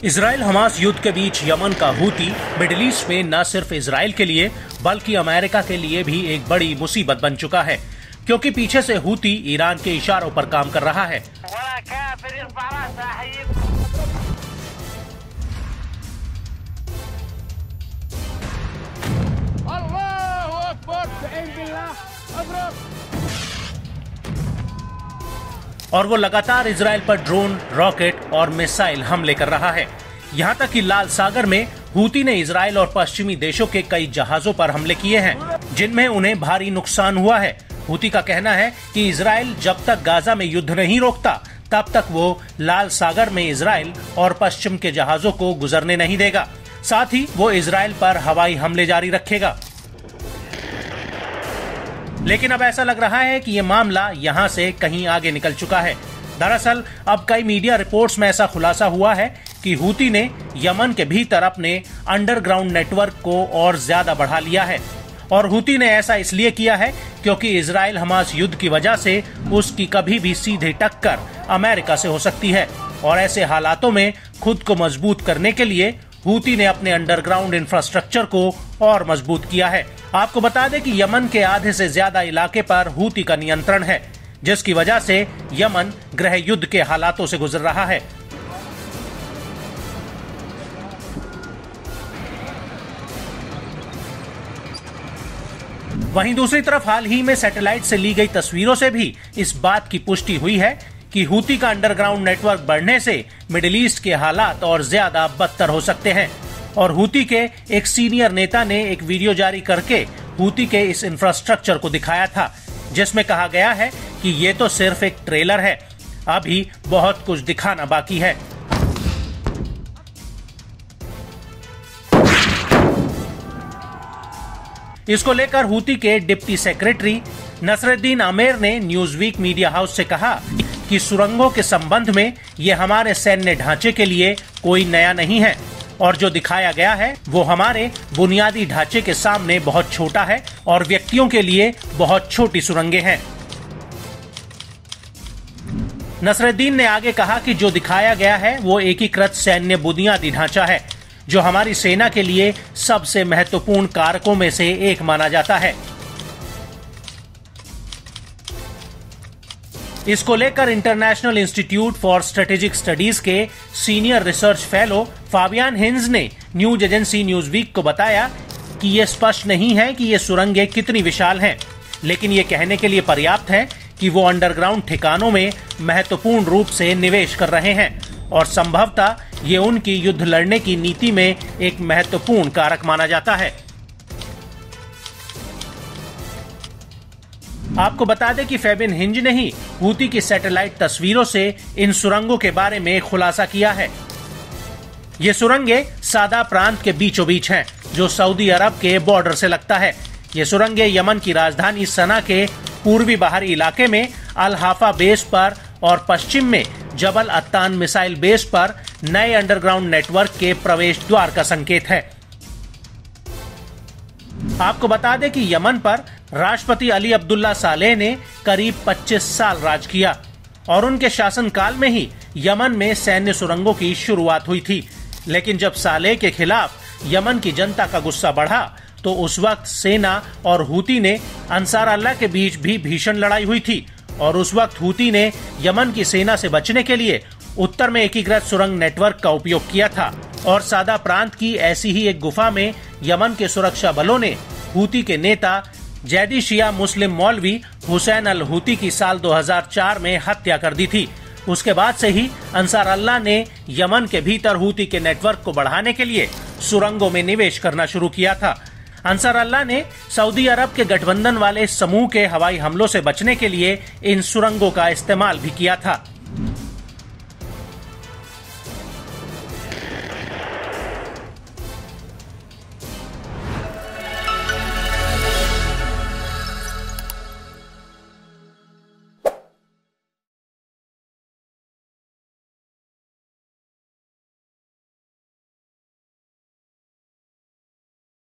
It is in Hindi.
इजराइल हमास युद्ध के बीच यमन का हूती मिडिल ईस्ट में न सिर्फ इजराइल के लिए बल्कि अमेरिका के लिए भी एक बड़ी मुसीबत बन चुका है, क्योंकि पीछे से हूती ईरान के इशारों पर काम कर रहा है। और वो लगातार इजराइल पर ड्रोन, रॉकेट और मिसाइल हमले कर रहा है। यहाँ तक कि लाल सागर में हूती ने इजराइल और पश्चिमी देशों के कई जहाजों पर हमले किए हैं, जिनमें उन्हें भारी नुकसान हुआ है। हूती का कहना है कि इजराइल जब तक गाजा में युद्ध नहीं रोकता, तब तक वो लाल सागर में इजराइल और पश्चिम के जहाजों को गुजरने नहीं देगा। साथ ही वो इजराइल पर हवाई हमले जारी रखेगा। लेकिन अब ऐसा लग रहा है कि ये मामला यहाँ से कहीं आगे निकल चुका है। दरअसल अब कई मीडिया रिपोर्ट्स में ऐसा खुलासा हुआ है कि हूती ने यमन के भीतर अपने अंडरग्राउंड नेटवर्क को और ज्यादा बढ़ा लिया है। और हूती ने ऐसा इसलिए किया है क्योंकि इजराइल हमास युद्ध की वजह से उसकी कभी भी सीधे टक्कर अमेरिका से हो सकती है। और ऐसे हालातों में खुद को मजबूत करने के लिए हूती ने अपने अंडरग्राउंड इंफ्रास्ट्रक्चर को और मजबूत किया है। आपको बता दें कि यमन के आधे से ज्यादा इलाके पर हूती का नियंत्रण है, जिसकी वजह से यमन गृह युद्ध के हालातों से गुजर रहा है। वहीं दूसरी तरफ हाल ही में सैटेलाइट से ली गई तस्वीरों से भी इस बात की पुष्टि हुई है कि हूती का अंडरग्राउंड नेटवर्क बढ़ने से मिडिल ईस्ट के हालात और ज्यादा बदतर हो सकते हैं। और हूती के एक सीनियर नेता ने एक वीडियो जारी करके हूती के इस इंफ्रास्ट्रक्चर को दिखाया था, जिसमें कहा गया है कि ये तो सिर्फ एक ट्रेलर है, अभी बहुत कुछ दिखाना बाकी है। इसको लेकर हूती के डिप्टी सेक्रेटरी नसरुद्दीन आमेर ने न्यूज़वीक मीडिया हाउस से कहा कि सुरंगों के संबंध में ये हमारे सैन्य ढांचे के लिए कोई नया नहीं है, और जो दिखाया गया है वो हमारे बुनियादी ढांचे के सामने बहुत छोटा है और व्यक्तियों के लिए बहुत छोटी सुरंगें हैं। नसरुद्दीन ने आगे कहा कि जो दिखाया गया है वो एकीकृत सैन्य बुनियादी ढांचा है, जो हमारी सेना के लिए सबसे महत्वपूर्ण कारकों में से एक माना जाता है। इसको लेकर international institute for strategic studies के senior research fellow Fabian Hinz ने न्यूज एजेंसी न्यूज़वीक को बताया कि ये स्पष्ट नहीं है कि ये सुरंगें कितनी विशाल हैं, लेकिन ये कहने के लिए पर्याप्त है कि वो अंडरग्राउंड ठिकानों में महत्वपूर्ण रूप से निवेश कर रहे हैं और संभवतः ये उनकी युद्ध लड़ने की नीति में एक महत्वपूर्ण कारक माना जाता है। आपको बता दें कि फेबिन हिंज ने ही हूती की सैटेलाइट तस्वीरों से इन सुरंगों के बारे में खुलासा किया है। ये सुरंगें सादा प्रांत के बीचों बीच हैं, जो सऊदी अरब के बॉर्डर से लगता है। ये सुरंगें यमन की राजधानी सना के पूर्वी बाहरी इलाके में अल हाफा बेस पर और पश्चिम में जबल अत्तान मिसाइल बेस पर नए अंडरग्राउंड नेटवर्क के प्रवेश द्वार का संकेत है। आपको बता दें कि यमन पर राष्ट्रपति अली अब्दुल्ला सालेह ने करीब 25 साल राज किया और उनके शासनकाल में ही यमन में सैन्य सुरंगों की शुरुआत हुई थी। लेकिन जब सालेह के खिलाफ यमन की जनता का गुस्सा बढ़ा तो उस वक्त सेना और हूती ने अंसार अल्लाह के बीच भी भीषण लड़ाई हुई थी और उस वक्त हूती ने यमन की सेना से बचने के लिए उत्तर में एकीकृत सुरंग नेटवर्क का उपयोग किया था। और सादा प्रांत की ऐसी ही एक गुफा में यमन के सुरक्षा बलों ने हूती के नेता जैदी शिया मुस्लिम मौलवी हुसैन अल हूती की साल 2004 में हत्या कर दी थी। उसके बाद से ही अंसार अल्लाह ने यमन के भीतर हूती के नेटवर्क को बढ़ाने के लिए सुरंगों में निवेश करना शुरू किया था। अंसार अल्लाह ने सऊदी अरब के गठबंधन वाले समूह के हवाई हमलों से बचने के लिए इन सुरंगों का इस्तेमाल भी किया था।